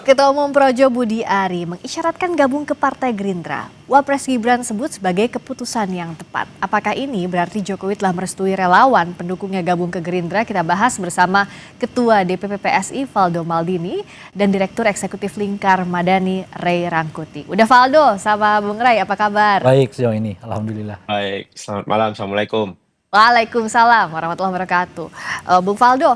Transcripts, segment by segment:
Ketua Umum Projo Budi Ari mengisyaratkan gabung ke Partai Gerindra. Wapres Gibran sebut sebagai keputusan yang tepat. Apakah ini berarti Jokowi telah merestui relawan pendukungnya gabung ke Gerindra? Kita bahas bersama Ketua DPP PSI Valdo Maldini dan Direktur Eksekutif Lingkar Madani Ray Rangkuti. Udah Valdo, sama Bung Ray, apa kabar? Baik sejauh ini, alhamdulillah. Baik, selamat malam, assalamualaikum. Waalaikumsalam warahmatullahi wabarakatuh. Bung Valdo,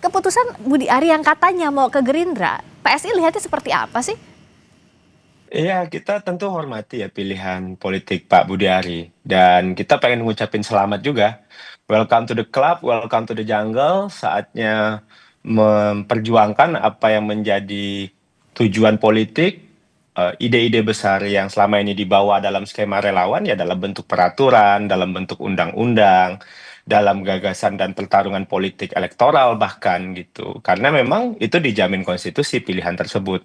keputusan Budi Ari yang katanya mau ke Gerindra, PSI lihatnya seperti apa sih? Iya, kita tentu hormati ya pilihan politik Pak Budi Ari. Dan kita pengen ngucapin selamat juga. Welcome to the club, welcome to the jungle. Saatnya memperjuangkan apa yang menjadi tujuan politik, ide-ide besar yang selama ini dibawa dalam skema relawan ya dalam bentuk peraturan, dalam bentuk undang-undang, dalam gagasan dan pertarungan politik elektoral bahkan gitu. Karena memang itu dijamin konstitusi pilihan tersebut.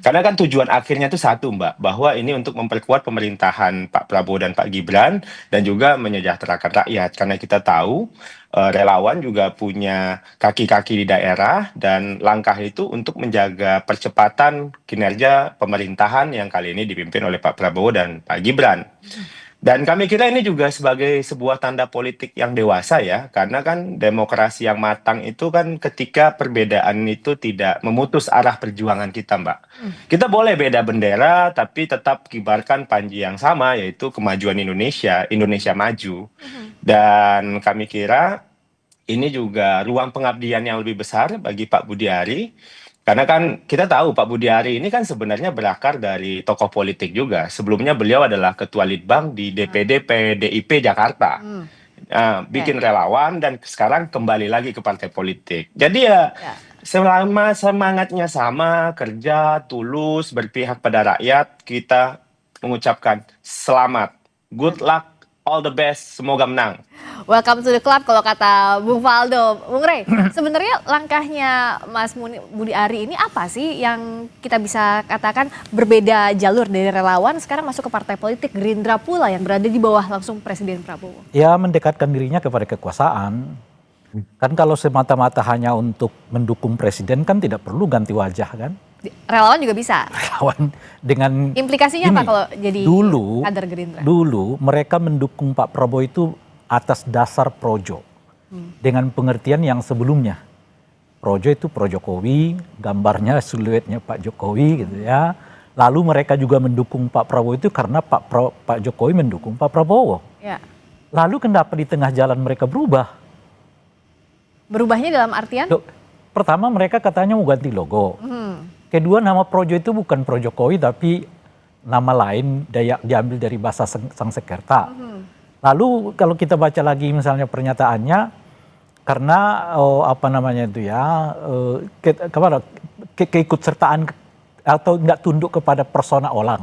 Karena kan tujuan akhirnya itu satu Mbak, bahwa ini untuk memperkuat pemerintahan Pak Prabowo dan Pak Gibran dan juga menyejahterakan rakyat. Karena kita tahu relawan juga punya kaki-kaki di daerah dan langkah itu untuk menjaga percepatan kinerja pemerintahan yang kali ini dipimpin oleh Pak Prabowo dan Pak Gibran. Dan kami kira ini juga sebagai sebuah tanda politik yang dewasa ya, karena kan demokrasi yang matang itu kan ketika perbedaan itu tidak memutus arah perjuangan kita, Mbak. Kita boleh beda bendera, tapi tetap kibarkan panji yang sama, yaitu kemajuan Indonesia, Indonesia maju. Dan kami kira ini juga ruang pengabdian yang lebih besar bagi Pak Budi Ari. Karena kan kita tahu Pak Budi Ari ini kan sebenarnya berakar dari tokoh politik juga. Sebelumnya beliau adalah Ketua Litbang di DPD PDIP Jakarta. Bikin relawan dan sekarang kembali lagi ke partai politik. Jadi ya selama semangatnya sama, kerja, tulus, berpihak pada rakyat, kita mengucapkan selamat, good luck, all the best, semoga menang. Welcome to the club kalau kata Bung Valdo. Bung Ray, sebenarnya langkahnya Mas Budi Ari ini apa sih yang kita bisa katakan berbeda jalur dari relawan sekarang masuk ke partai politik Gerindra pula yang berada di bawah langsung Presiden Prabowo? Ya mendekatkan dirinya kepada kekuasaan. Kan kalau semata-mata hanya untuk mendukung presiden kan tidak perlu ganti wajah kan. Relawan juga bisa. Relawan dengan implikasinya apa kalau jadi kader Gerindra? Dulu mereka mendukung Pak Prabowo itu atas dasar projo. Dengan pengertian yang sebelumnya. Projo itu pro Jokowi, gambarnya siluetnya Pak Jokowi gitu ya. Lalu mereka juga mendukung Pak Prabowo itu karena Pak Jokowi mendukung Pak Prabowo. Ya. Lalu kenapa di tengah jalan mereka berubah? Berubahnya dalam artian? Pertama mereka katanya mau ganti logo. Kedua nama Projo itu bukan Pro Jokowi tapi nama lain diambil dari bahasa Sangsekerta. Lalu kalau kita baca lagi misalnya pernyataannya karena keikutsertaan atau nggak tunduk kepada persona orang.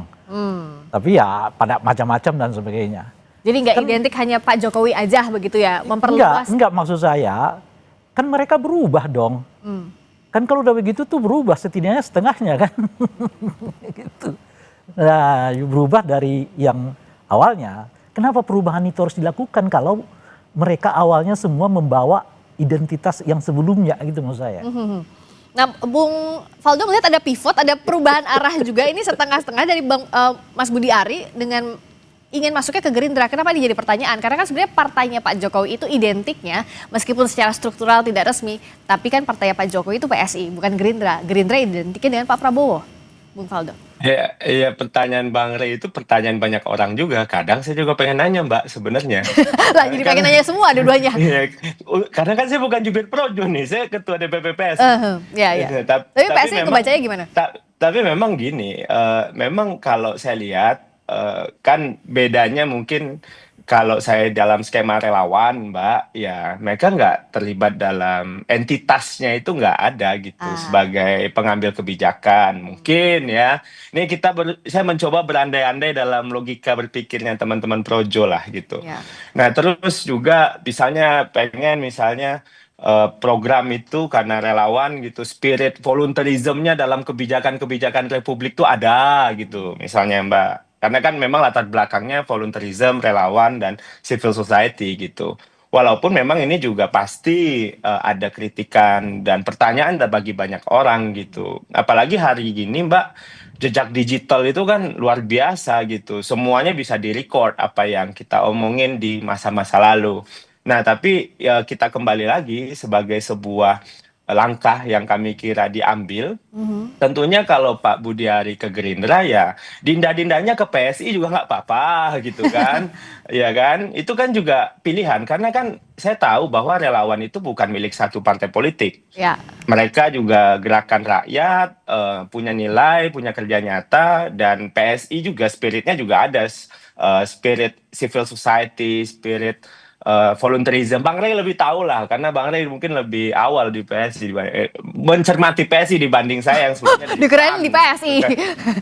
Tapi ya pada macam-macam dan sebagainya. Jadi nggak identik hanya Pak Jokowi aja begitu ya, memperluas? Enggak maksud saya kan mereka berubah dong. Kan kalau udah begitu tuh berubah setidaknya setengahnya kan. Gitu. Nah, berubah dari yang awalnya. Kenapa perubahan itu harus dilakukan kalau mereka awalnya semua membawa identitas yang sebelumnya gitu maksud saya. Nah, Bung Valdo melihat ada pivot, ada perubahan arah juga ini setengah-setengah dari Mas Budi Ari dengan ingin masuknya ke Gerindra. Kenapa ini jadi pertanyaan? Karena kan sebenarnya partainya Pak Jokowi itu identiknya meskipun secara struktural tidak resmi, tapi kan partainya Pak Jokowi itu PSI, bukan Gerindra. Gerindra identiknya dengan Pak Prabowo, Bung Valdo. Ya, pertanyaan Bang Ray itu pertanyaan banyak orang juga. Kadang saya juga pengen nanya Mbak sebenarnya. Lah jadi pengen nanya semua dua-duanya. Iya, karena kan saya bukan jubir Projo nih, saya ketua DPP PSI. Tapi PSI kebacanya gimana? Tapi memang gini, memang kalau saya lihat kan bedanya mungkin kalau saya dalam skema relawan Mbak, ya mereka nggak terlibat dalam entitasnya itu nggak ada gitu sebagai pengambil kebijakan mungkin ya. Ini saya mencoba berandai-andai dalam logika berpikirnya teman-teman Projo lah gitu. Nah terus juga misalnya program itu karena relawan gitu, spirit volunteerismnya dalam kebijakan-kebijakan Republik itu ada gitu misalnya Mbak. Karena kan memang latar belakangnya volunteerism, relawan, dan civil society gitu. Walaupun memang ini juga pasti ada kritikan dan pertanyaan bagi banyak orang gitu. Apalagi hari ini Mbak, jejak digital itu kan luar biasa gitu. Semuanya bisa direcord apa yang kita omongin di masa-masa lalu. Nah, tapi ya kita kembali lagi sebagai sebuah langkah yang kami kira diambil. Tentunya kalau Pak Budiari ke Gerindra ya dinda-dindanya ke PSI juga nggak apa-apa gitu kan. Ya kan, itu kan juga pilihan karena kan saya tahu bahwa relawan itu bukan milik satu partai politik. Ya. Mereka juga gerakan rakyat, punya nilai, punya kerja nyata, dan PSI juga spiritnya juga ada, spirit civil society, spirit volunteerism. Bang Rey lebih tahu lah, karena Bang Rey mungkin lebih awal di PSI, mencermati PSI dibanding saya yang sebelumnya Dikirain di PSI.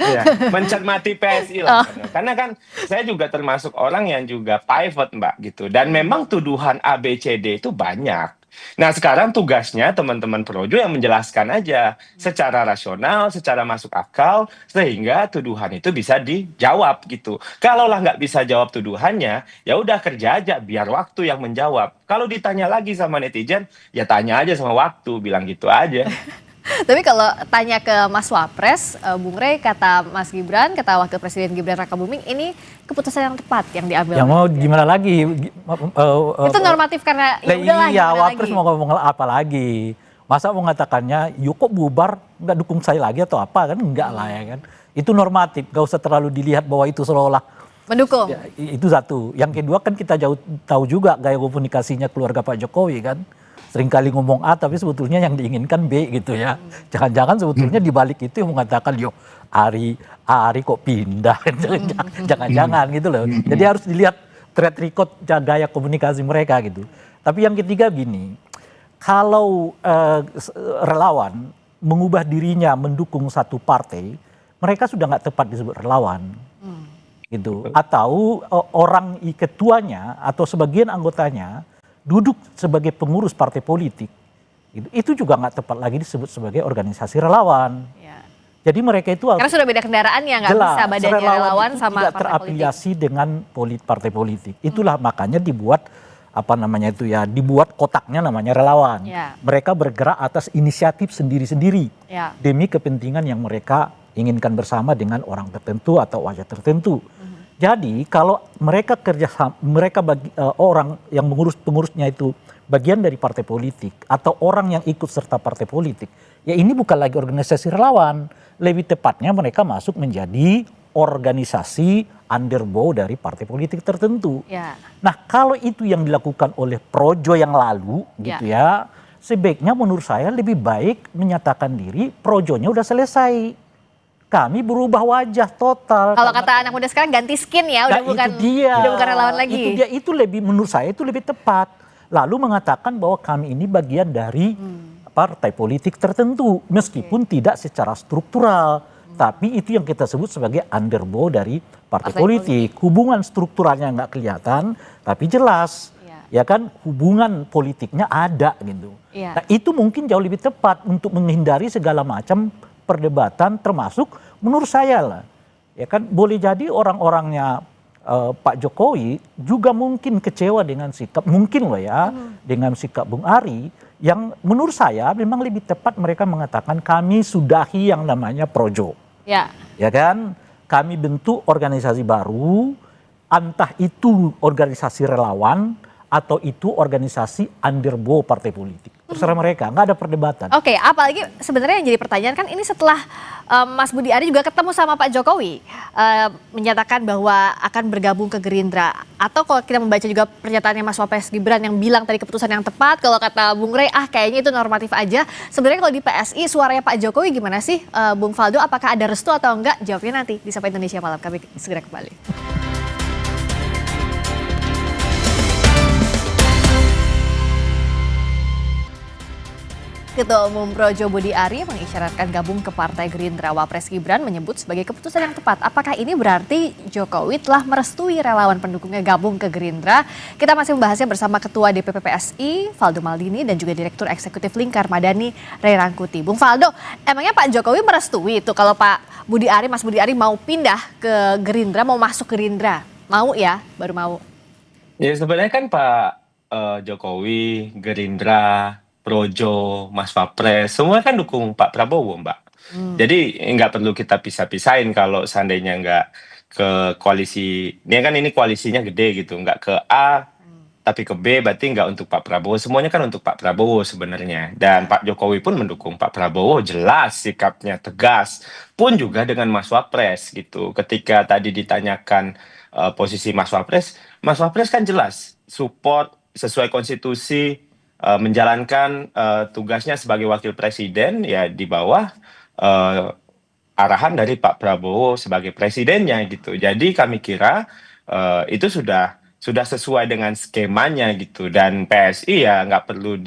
Iya, mencermati PSI lah. Karena kan saya juga termasuk orang yang juga pivot Mbak gitu. Dan memang tuduhan ABCD itu banyak. Nah sekarang tugasnya teman-teman Projo yang menjelaskan aja secara rasional, secara masuk akal, sehingga tuduhan itu bisa dijawab gitu. Kalaulah nggak bisa jawab tuduhannya, ya udah kerja aja biar waktu yang menjawab. Kalau ditanya lagi sama netizen, ya tanya aja sama waktu, bilang gitu aja. Tapi kalau tanya ke Mas Wapres, Bung Rey, kata Mas Gibran, kata Wakil Presiden Gibran Rakabuming, ini keputusan yang tepat yang diambil. Yang mau gimana lagi? Itu normatif karena ya udahlah iya, gimana Wapres lagi. mau ngomong apa lagi? Masa mau mengatakannya, yuk kok bubar, nggak dukung saya lagi atau apa kan? Enggak lah ya kan. Itu normatif, nggak usah terlalu dilihat bahwa itu seolah-olah Mendukung. ya, itu satu. Yang kedua kan kita jauh tahu juga gaya komunikasinya keluarga Pak Jokowi kan. Seringkali ngomong A tapi sebetulnya yang diinginkan B gitu ya. Jangan-jangan sebetulnya di balik itu yang mengatakan yo Ari kok pindah. Jangan-jangan gitu loh. Jadi harus dilihat track record gaya komunikasi mereka gitu. Tapi yang ketiga gini, kalau relawan mengubah dirinya mendukung satu partai, mereka sudah nggak tepat disebut relawan. Gitu. Atau orang ketuanya atau sebagian anggotanya duduk sebagai pengurus partai politik, itu juga nggak tepat lagi disebut sebagai organisasi relawan. Ya. Jadi mereka itu Karena sudah beda kendaraan ya, nggak jelas, bisa badannya relawan itu sama tidak partai politik. terafiliasi dengan partai politik. Itulah makanya dibuat dibuat kotaknya namanya relawan. Ya. Mereka bergerak atas inisiatif sendiri-sendiri Ya. demi kepentingan yang mereka inginkan bersama dengan orang tertentu atau wajah tertentu. Jadi kalau mereka orang yang pengurusnya itu bagian dari partai politik atau orang yang ikut serta partai politik, ya ini bukan lagi organisasi relawan. Lebih tepatnya mereka masuk menjadi organisasi underbow dari partai politik tertentu. Ya. Nah kalau itu yang dilakukan oleh Projo yang lalu gitu ya, sebaiknya menurut saya lebih baik menyatakan diri Projonya udah selesai. Kami berubah wajah total. Kalau kata anak muda sekarang ganti skin ya, udah bukan relawan lagi. Itu lebih menurut saya itu lebih tepat. Lalu mengatakan bahwa kami ini bagian dari partai politik tertentu, meskipun tidak secara struktural, tapi itu yang kita sebut sebagai underbow dari partai politik. Hubungan strukturalnya nggak kelihatan, tapi jelas. Ya kan hubungan politiknya ada gitu. Ya. Nah itu mungkin jauh lebih tepat untuk menghindari segala macam perdebatan, termasuk menurut saya lah, ya kan boleh jadi orang-orangnya Pak Jokowi juga mungkin kecewa dengan sikap, mungkin loh ya, dengan sikap Bung Ari, yang menurut saya memang lebih tepat mereka mengatakan kami sudahi yang namanya Projo, ya kan, kami bentuk organisasi baru, entah itu organisasi relawan atau itu organisasi underbow partai politik. Terserah mereka, nggak ada perdebatan. Oke, apalagi sebenarnya yang jadi pertanyaan kan ini setelah Mas Budi Ari juga ketemu sama Pak Jokowi, menyatakan bahwa akan bergabung ke Gerindra. Atau kalau kita membaca juga pernyataannya Mas Wapres Gibran yang bilang tadi keputusan yang tepat, kalau kata Bung Rey, kayaknya itu normatif aja. Sebenarnya kalau di PSI suaranya Pak Jokowi gimana sih, Bung Faldo? Apakah ada restu atau enggak? Jawabnya nanti di Sapa Indonesia Malam. Kami segera kembali. Ketua Umum Projo Budi Ari mengisyaratkan gabung ke Partai Gerindra. Wapres Gibran menyebut sebagai keputusan yang tepat. Apakah ini berarti Jokowi telah merestui relawan pendukungnya gabung ke Gerindra? Kita masih membahasnya bersama Ketua DPP PSI, Faldo Maldini, dan juga Direktur Eksekutif Lingkar Madani, Ray Rangkuti. Bung Faldo, emangnya Pak Jokowi merestui itu kalau Pak Budi Ari, Mas Budi Ari mau pindah ke Gerindra, mau masuk Gerindra? Mau ya, baru mau. Ya sebenarnya kan Pak Jokowi, Gerindra, Projo, Mas Wapres, semua kan dukung Pak Prabowo, Mbak. Jadi nggak perlu kita pisah-pisahin kalau seandainya nggak ke koalisi, ini koalisinya gede gitu, nggak ke A tapi ke B berarti nggak untuk Pak Prabowo. Semuanya kan untuk Pak Prabowo sebenarnya. Dan Pak Jokowi pun mendukung Pak Prabowo, jelas sikapnya tegas. Pun juga dengan Mas Wapres gitu. Ketika tadi ditanyakan posisi Mas Wapres kan jelas support sesuai konstitusi, menjalankan tugasnya sebagai wakil presiden ya di bawah eh, arahan dari Pak Prabowo sebagai presidennya gitu. Jadi kami kira itu sudah sesuai dengan skemanya gitu, dan PSI ya nggak perlu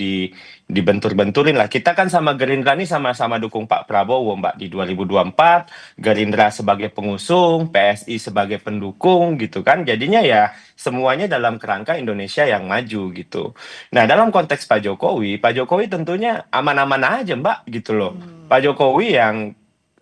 dibentur-benturin lah. Kita kan sama Gerindra nih sama-sama dukung Pak Prabowo, Mbak, di 2024, Gerindra sebagai pengusung, PSI sebagai pendukung gitu kan. Jadinya ya semuanya dalam kerangka Indonesia yang maju gitu. Nah, dalam konteks Pak Jokowi tentunya aman-aman aja, Mbak, gitu loh. Pak Jokowi yang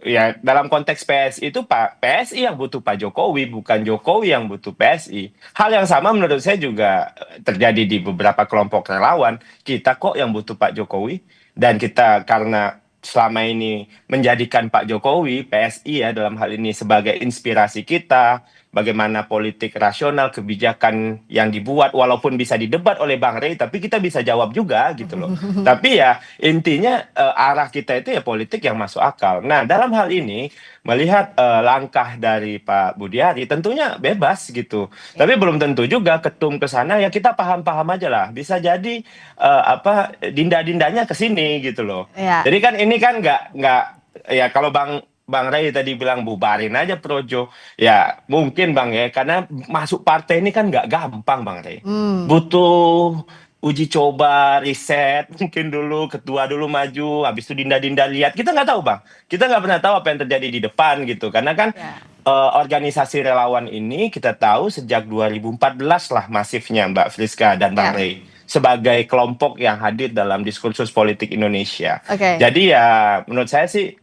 ya dalam konteks PSI itu PSI yang butuh Pak Jokowi, bukan Jokowi yang butuh PSI. Hal yang sama menurut saya juga terjadi di beberapa kelompok relawan. Kita kok yang butuh Pak Jokowi, dan kita karena selama ini menjadikan Pak Jokowi, PSI ya dalam hal ini sebagai inspirasi kita, bagaimana politik rasional, kebijakan yang dibuat, walaupun bisa didebat oleh Bang Rey, tapi kita bisa jawab juga gitu loh. Tapi ya intinya arah kita itu ya politik yang masuk akal. Nah, dalam hal ini melihat langkah dari Pak Budiari tentunya bebas gitu. Tapi belum tentu juga ketum ke sana, ya kita paham-paham aja lah. Bisa jadi dinda-dindanya ke sini gitu loh. Ya. Jadi kan ini kan nggak ya kalau Bang Ray tadi bilang bubarin aja Projo. Ya mungkin Bang ya, karena masuk partai ini kan nggak gampang Bang Ray. Butuh uji coba, riset, mungkin dulu ketua dulu maju, habis itu dinda-dinda lihat. Kita nggak tahu Bang. Kita nggak pernah tahu apa yang terjadi di depan gitu. Karena kan organisasi relawan ini kita tahu sejak 2014 lah masifnya Mbak Friska dan Bang Ray. Sebagai kelompok yang hadir dalam diskursus politik Indonesia. Jadi ya menurut saya sih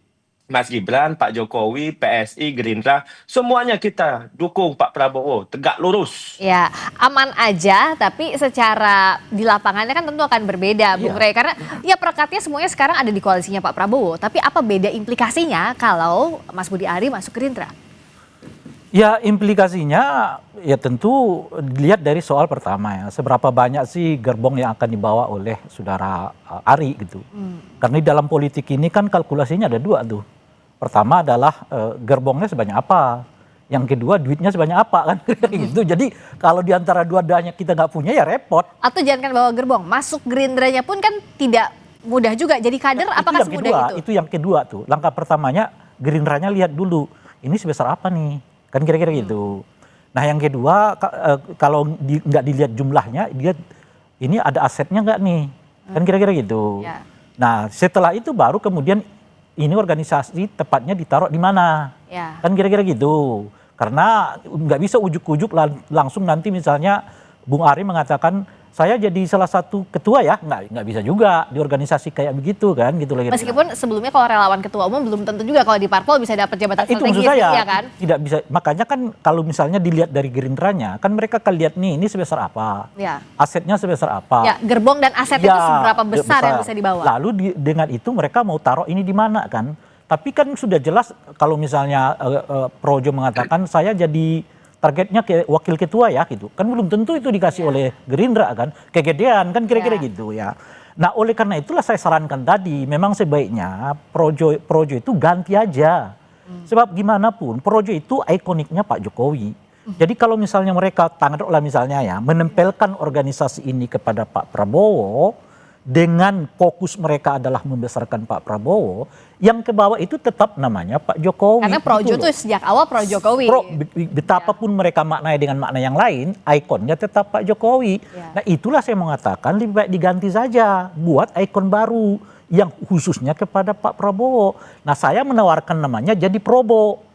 Mas Gibran, Pak Jokowi, PSI, Gerindra, semuanya kita dukung Pak Prabowo, tegak lurus. Ya, aman aja, tapi secara di lapangannya kan tentu akan berbeda, Bung Rey. Karena ya perekatnya semuanya sekarang ada di koalisinya Pak Prabowo. Tapi apa beda implikasinya kalau Mas Budi Ari masuk Gerindra? Ya implikasinya ya tentu dilihat dari soal pertama ya. Seberapa banyak sih gerbong yang akan dibawa oleh saudara Ari gitu. Karena di dalam politik ini kan kalkulasinya ada dua tuh. Pertama adalah gerbongnya sebanyak apa. Yang kedua duitnya sebanyak apa kan gitu. Jadi kalau di antara dua-duanya kita nggak punya ya repot. Atau jangankan bawa gerbong, masuk Gerindranya pun kan tidak mudah juga. Jadi kader apakah semudah itu? Itu yang kedua tuh. Langkah pertamanya Gerindranya lihat dulu. Ini sebesar apa nih? Kan kira-kira gitu. Nah yang kedua kalau nggak dilihat jumlahnya, dia ini ada asetnya nggak nih? Kan kira-kira gitu. Nah setelah itu baru kemudian ini organisasi tepatnya ditaruh di mana? Kan kira-kira gitu. Karena nggak bisa ujuk-ujuk langsung nanti misalnya Bung Ari mengatakan saya jadi salah satu ketua ya, nggak bisa juga di organisasi kayak begitu kan gitu lagi. Meskipun sebelumnya kalau relawan ketua umum belum tentu juga kalau di parpol bisa dapat jabatan strategis ya kan? Tidak bisa, makanya kan kalau misalnya dilihat dari Gerindranya kan mereka akan lihat nih ini sebesar apa, asetnya sebesar apa. Ya, gerbong dan aset itu seberapa besar yang bisa dibawa. Lalu dengan itu mereka mau taruh ini di mana kan? Tapi kan sudah jelas kalau misalnya Projo mengatakan saya jadi targetnya ke wakil ketua ya gitu. Kan belum tentu itu dikasih oleh Gerindra kan. Kegedean kan kira-kira gitu ya. Nah oleh karena itulah saya sarankan tadi. Memang sebaiknya Projo itu ganti aja. Sebab gimana pun Projo itu ikoniknya Pak Jokowi. Jadi kalau misalnya mereka taruhlah misalnya ya menempelkan organisasi ini kepada Pak Prabowo. Dengan fokus mereka adalah membesarkan Pak Prabowo, yang ke bawah itu tetap namanya Pak Jokowi. Karena Projo itu sejak awal Pro Jokowi. Betapapun mereka maknanya dengan makna yang lain, ikonnya tetap Pak Jokowi. Nah itulah saya mengatakan lebih baik diganti saja, buat ikon baru yang khususnya kepada Pak Prabowo. Nah saya menawarkan namanya jadi Probo.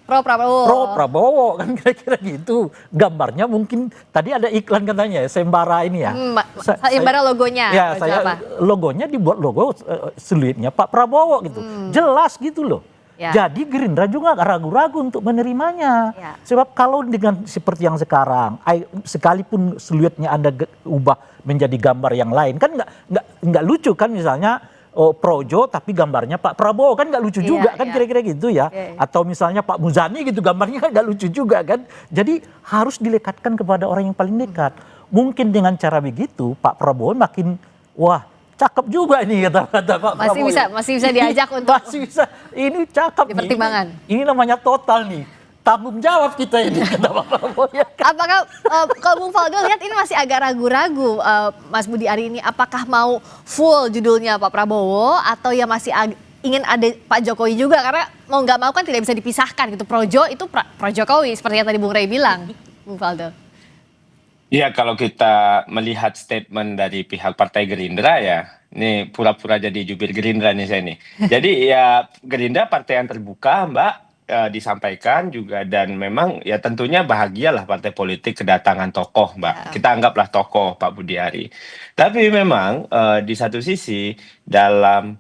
Pro Prabowo. Pro Prabowo kan kira-kira gitu. Gambarnya mungkin tadi ada iklan katanya sembara ini ya. Sembara logonya. Ya, logonya dibuat logo seluitnya Pak Prabowo gitu. Jelas gitu loh. Ya. Jadi Gerindra juga nggak ragu-ragu untuk menerimanya. Ya. Sebab kalau dengan seperti yang sekarang, sekalipun seluruhnya Anda ubah menjadi gambar yang lain, kan nggak lucu kan misalnya Projo tapi gambarnya Pak Prabowo, kan nggak lucu juga kan kira-kira gitu ya. Atau misalnya Pak Muzani gitu gambarnya kan nggak lucu juga kan. Jadi harus dilekatkan kepada orang yang paling dekat. Mungkin dengan cara begitu Pak Prabowo makin wah cakep juga ini kata Pak Prabowo. Masih bisa diajak untuk Masih bisa. Ini cakep nih. dipertimbangkan. Ini namanya total nih. Tanggung jawab kita ini kata Pak Prabowo ya kan? Apakah kalau Bung Faldo lihat ini masih agak ragu-ragu Mas Budi Ari ini apakah mau full judulnya Pak Prabowo atau ya masih ingin ada Pak Jokowi juga karena mau nggak mau kan tidak bisa dipisahkan gitu. Projo itu Pro Jokowi seperti yang tadi Bung Rey bilang, Bung Faldo. Iya, kalau kita melihat statement dari pihak Partai Gerindra ya, ini pura-pura jadi jubir Gerindra nih saya nih. Jadi ya Gerindra partai yang terbuka, Mbak, disampaikan juga dan memang ya tentunya bahagialah partai politik kedatangan tokoh, Mbak. Kita anggaplah tokoh Pak Budi Ari. Tapi memang di satu sisi dalam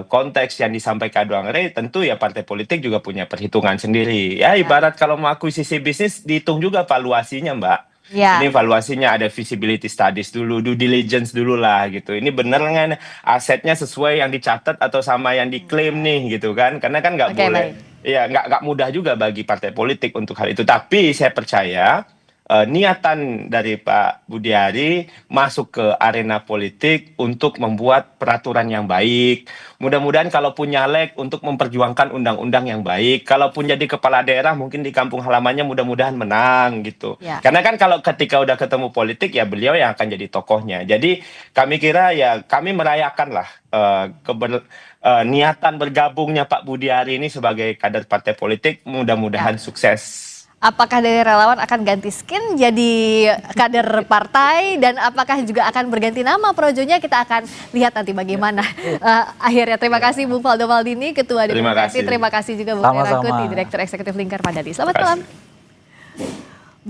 konteks yang disampaikan Bang Rey, tentu ya partai politik juga punya perhitungan sendiri. Ya ibarat kalau mau akuisisi bisnis dihitung juga valuasinya, Mbak. Ya. Ini valuasinya ada feasibility studies dulu, due diligence dulu lah gitu. Ini bener nggak asetnya sesuai yang dicatat atau sama yang diklaim nih gitu kan? Karena kan nggak boleh, ya nggak mudah juga bagi partai politik untuk hal itu. Tapi saya percaya niatan dari Pak Budi Ari masuk ke arena politik untuk membuat peraturan yang baik. Mudah-mudahan kalaupun nyalek untuk memperjuangkan undang-undang yang baik. Kalaupun jadi kepala daerah mungkin di kampung halamannya mudah-mudahan menang gitu. Ya. Karena kan kalau ketika udah ketemu politik ya beliau yang akan jadi tokohnya. Jadi kami kira ya kami merayakan lah niatan bergabungnya Pak Budi Ari ini sebagai kader partai politik. Mudah-mudahan sukses. Apakah dari relawan akan ganti skin jadi kader partai dan apakah juga akan berganti nama Projonya, kita akan lihat nanti bagaimana akhirnya. Terima kasih Bung Faldo Maldini, Ketua Demokrasi. Terima kasih juga Bung Rey Rangkuti, Direktur Eksekutif Lingkar Madani. Selamat malam.